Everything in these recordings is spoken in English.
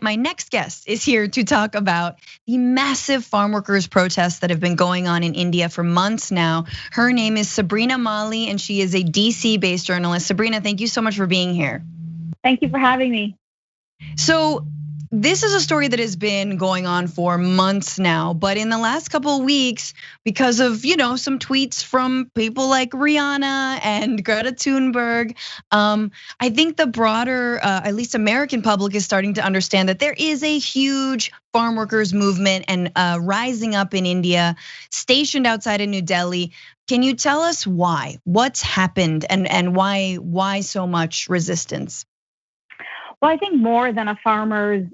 My next guest is here to talk about the massive farm workers protests that have been going on in India for months now. Her name is Sabrina Mali, and she is a DC-based journalist. Sabrina, thank you so much for being here. Thank you for having me. So this is a story that has been going on for months now, but in the last couple of weeks, because of some tweets from people like Rihanna and Greta Thunberg, I think the broader, at least American public, is starting to understand that there is a huge farm workers movement and rising up in India, stationed outside of New Delhi. Can you tell us why? What's happened and why so much resistance? Well, I think more than a farmers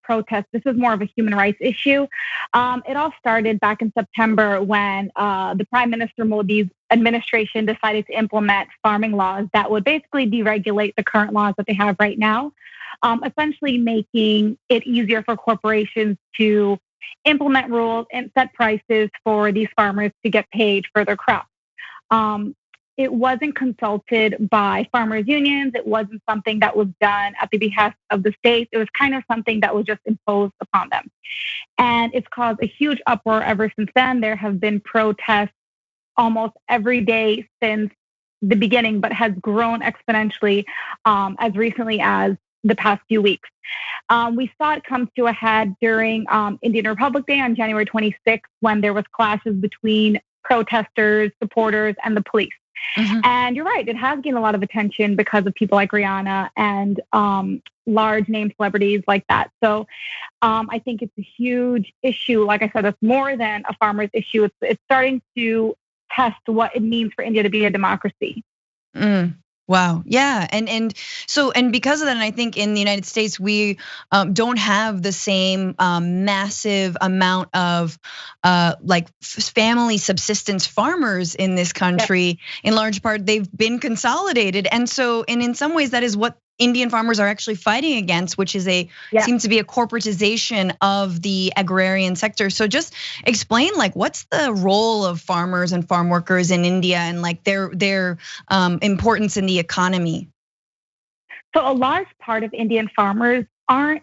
protest, this is more of a human rights issue. It all started back in September when the Prime Minister Modi's administration decided to implement farming laws that would basically deregulate the current laws that they have right now, essentially making it easier for corporations to implement rules and set prices for these farmers to get paid for their crops. It wasn't consulted by farmers' unions. It wasn't something that was done at the behest of the state. It was kind of something that was just imposed upon them. And it's caused a huge uproar ever since then. There have been protests almost every day since the beginning, but has grown exponentially as recently as the past few weeks. We saw it come to a head during Indian Republic Day on January 26th, when there was clashes between protesters, supporters, and the police. Mm-hmm. And you're right, it has gained a lot of attention because of people like Rihanna and large name celebrities like that. So I think it's a huge issue. Like I said, it's more than a farmer's issue. It's starting to test what it means for India to be a democracy. Wow. Yeah. And because of that, and I think in the United States, we don't have the same massive amount of like family subsistence farmers in this country. Yep. In large part, they've been consolidated. And so, in some ways, that is what Indian farmers are actually fighting against, which is seems to be a corporatization of the agrarian sector. So just explain, like, what's the role of farmers and farm workers in India, and like their importance in the economy? So a large part of Indian farmers aren't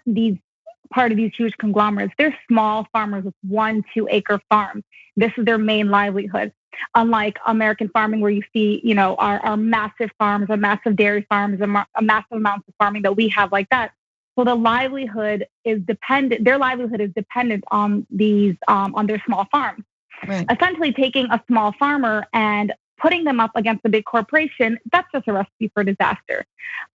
part of these huge conglomerates. They're small farmers with 1-2 acre farms. This is their main livelihood. Unlike American farming, where you see, our massive farms, our massive dairy farms, a massive amounts of farming that we have like that. So their livelihood is dependent on these, on their small farms. Right. Essentially taking a small farmer and putting them up against a big corporation, that's just a recipe for disaster.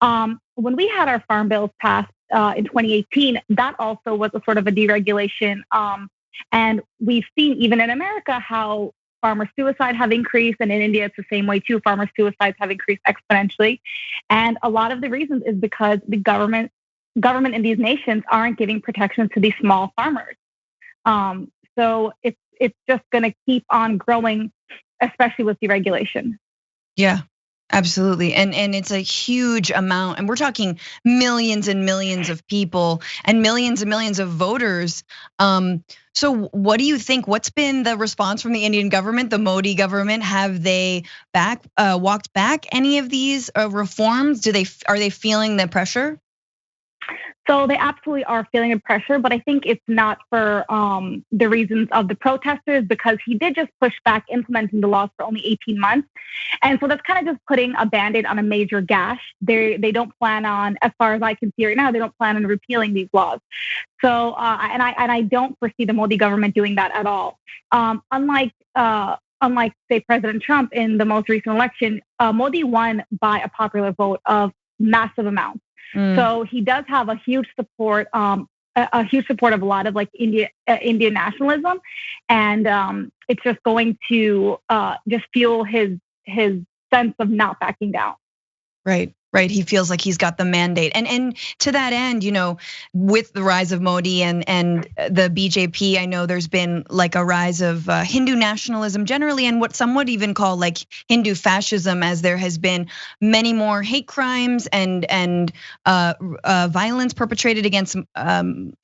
When we had our farm bills passed in 2018, that also was a sort of a deregulation. And we've seen even in America how farmer suicide have increased, and in India it's the same way too. Farmer suicides have increased exponentially, and a lot of the reasons is because the government in these nations aren't giving protection to these small farmers. So it's just going to keep on growing, especially with deregulation. Yeah. Absolutely. And it's a huge amount. And we're talking millions and millions of people and millions of voters. So what do you think? What's been the response from the Indian government, the Modi government? Have they walked back any of these reforms? Are they feeling the pressure? So they absolutely are feeling the pressure, but I think it's not for the reasons of the protesters, because he did just push back implementing the laws for only 18 months. And so that's kind of just putting a Band-Aid on a major gash. They don't plan on, as far as I can see right now, they don't plan on repealing these laws. So, and I don't foresee the Modi government doing that at all. Unlike say President Trump in the most recent election, Modi won by a popular vote of massive amounts. So he does have a huge support of a lot of like Indian nationalism, and it's just going to just fuel his sense of not backing down. Right. He feels like he's got the mandate. And to that end, with the rise of Modi and the BJP, I know there's been like a rise of Hindu nationalism generally, and what some would even call like Hindu fascism, as there has been many more hate crimes and violence perpetrated against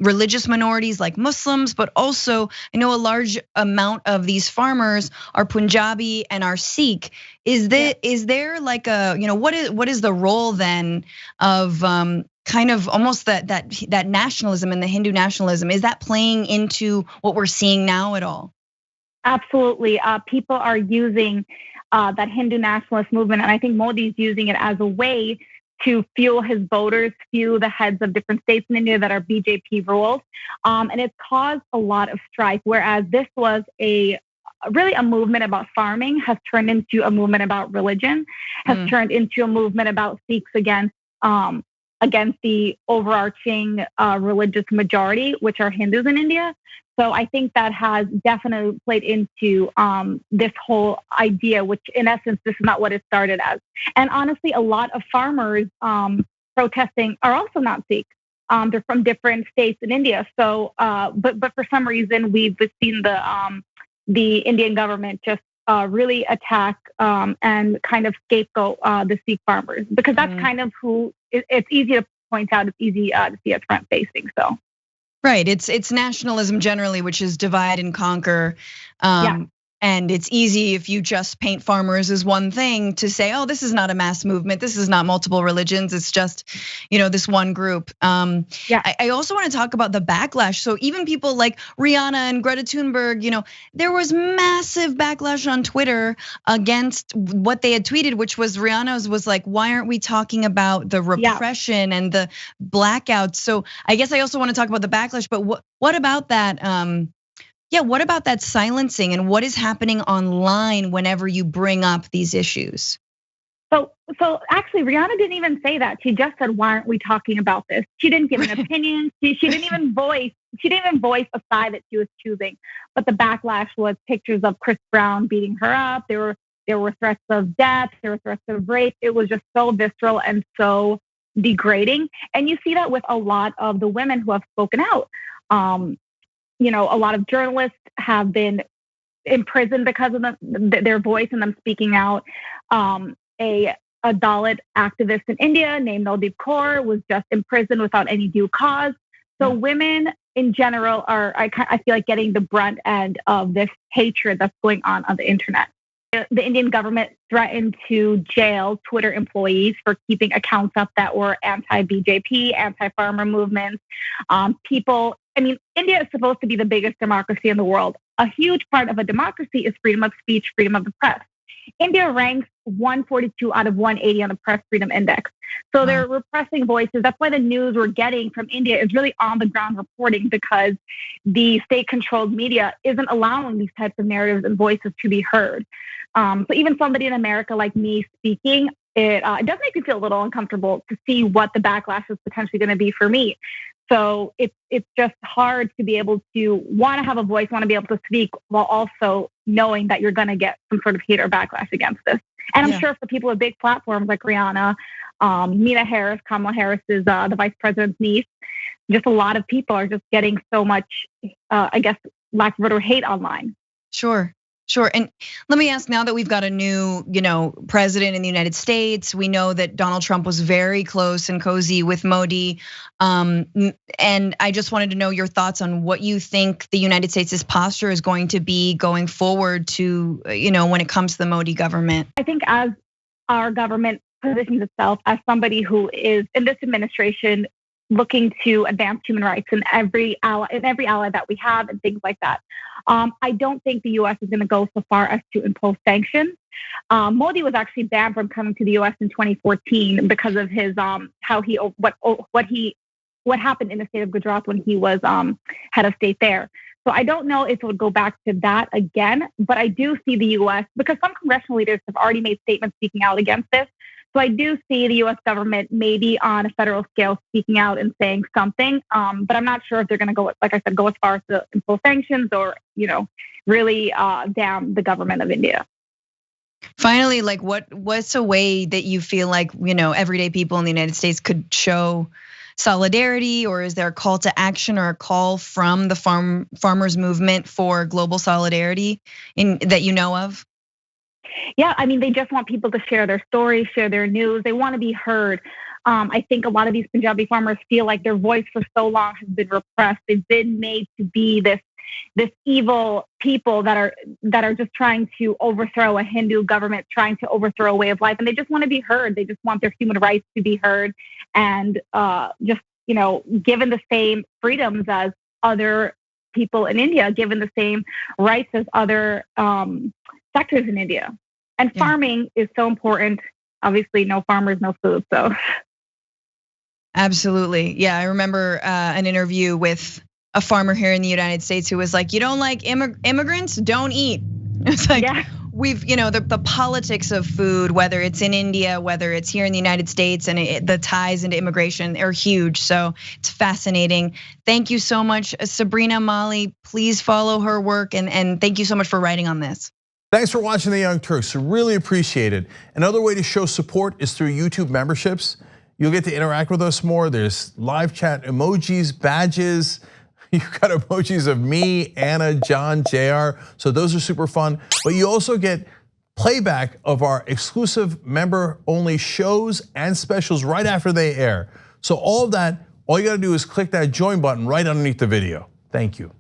religious minorities like Muslims, but also I know a large amount of these farmers are Punjabi and are Sikh. Is there like a, what is the role then of kind kind of almost that nationalism and the Hindu nationalism, is that playing into what we're seeing now at all? Absolutely. People are using that Hindu nationalist movement, and I think Modi's using it as a way to fuel his voters, fuel the heads of different states in India that are BJP ruled. And it's caused a lot of strife, whereas this was really a movement about farming, has turned into a movement about religion, has turned into a movement about Sikhs against the overarching religious majority, which are Hindus in India. So I think that has definitely played into this whole idea, which in essence, this is not what it started as. And honestly, a lot of farmers protesting are also not Sikh. They're from different states in India. So, but for some reason, we've seen the Indian government just really attack and kind of scapegoat the Sikh farmers, because that's kind of who it's easy to point out. It's easy to see as front facing. So. Right, it's nationalism generally, which is divide and conquer. And it's easy if you just paint farmers as one thing to say, oh, this is not a mass movement. This is not multiple religions. It's just, this one group. I also want to talk about the backlash. So even people like Rihanna and Greta Thunberg, there was massive backlash on Twitter against what they had tweeted, which was Rihanna's was like, why aren't we talking about the repression and the blackouts? So I guess I also want to talk about the backlash, but what about that? What about that silencing, and what is happening online whenever you bring up these issues? So actually, Rihanna didn't even say that. She just said, "Why aren't we talking about this?" She didn't give an opinion. She didn't even voice. She didn't even voice a side that she was choosing. But the backlash was pictures of Chris Brown beating her up. There were threats of death. There were threats of rape. It was just so visceral and so degrading. And you see that with a lot of the women who have spoken out. A lot of journalists have been imprisoned because of their voice and them speaking out. A Dalit activist in India named Naldeep Kaur was just imprisoned without any due cause. So women in general are, I feel like, getting the brunt end of this hatred that's going on the internet. The Indian government threatened to jail Twitter employees for keeping accounts up that were anti-BJP, anti-farmer movements. India is supposed to be the biggest democracy in the world. A huge part of a democracy is freedom of speech, freedom of the press. India ranks 142 out of 180 on the Press Freedom Index. So they're repressing voices. That's why the news we're getting from India is really on the ground reporting, because the state-controlled media isn't allowing these types of narratives and voices to be heard. So even somebody in America like me speaking, it does make me feel a little uncomfortable to see what the backlash is potentially going to be for me. So it's just hard to be able to want to have a voice, want to be able to speak, while also knowing that you're going to get some sort of hate or backlash against this. And I'm sure for people with big platforms like Rihanna, Mila Harris, Kamala Harris is the vice president's niece, just a lot of people are just getting so much, lack of better, hate online. Sure. And let me ask, now that we've got a new, president in the United States, we know that Donald Trump was very close and cozy with Modi. And I just wanted to know your thoughts on what you think the United States' posture is going to be going forward to, when it comes to the Modi government. I think as our government positions itself as somebody who is in this administration looking to advance human rights in every ally that we have and things like that. I don't think the U.S. is going to go so far as to impose sanctions. Modi was actually banned from coming to the U.S. in 2014 because of his what happened in the state of Gujarat when he was head of state there. So I don't know if it would go back to that again, but I do see the U.S., because some congressional leaders have already made statements speaking out against this. So I do see the U.S. government maybe on a federal scale speaking out and saying something, but I'm not sure if they're going to go, like I said, go as far as to impose sanctions or, really damn the government of India. Finally, like what's a way that you feel like, everyday people in the United States could show solidarity, or is there a call to action or a call from the farmers movement for global solidarity that you know of? Yeah, they just want people to share their stories, share their news. They want to be heard. I think a lot of these Punjabi farmers feel like their voice for so long has been repressed. They've been made to be this this evil people that are just trying to overthrow a Hindu government, trying to overthrow a way of life, and they just want to be heard. They just want their human rights to be heard, and just given the same freedoms as other people in India, given the same rights as other sectors in India. And farming is so important. Obviously, no farmers, no food. So, absolutely, yeah. I remember an interview with a farmer here in the United States who was like, "You don't like immigrants? Don't eat." It's like we've, the politics of food, whether it's in India, whether it's here in the United States, and the ties into immigration are huge. So it's fascinating. Thank you so much, Sabrina Mali. Please follow her work, and thank you so much for writing on this. Thanks for watching The Young Turks. Really appreciate it. Another way to show support is through YouTube memberships. You'll get to interact with us more. There's live chat emojis, badges. You've got emojis of me, Anna, John, JR. So those are super fun. But you also get playback of our exclusive member-only shows and specials right after they air. So all of that, all you gotta do is click that join button right underneath the video. Thank you.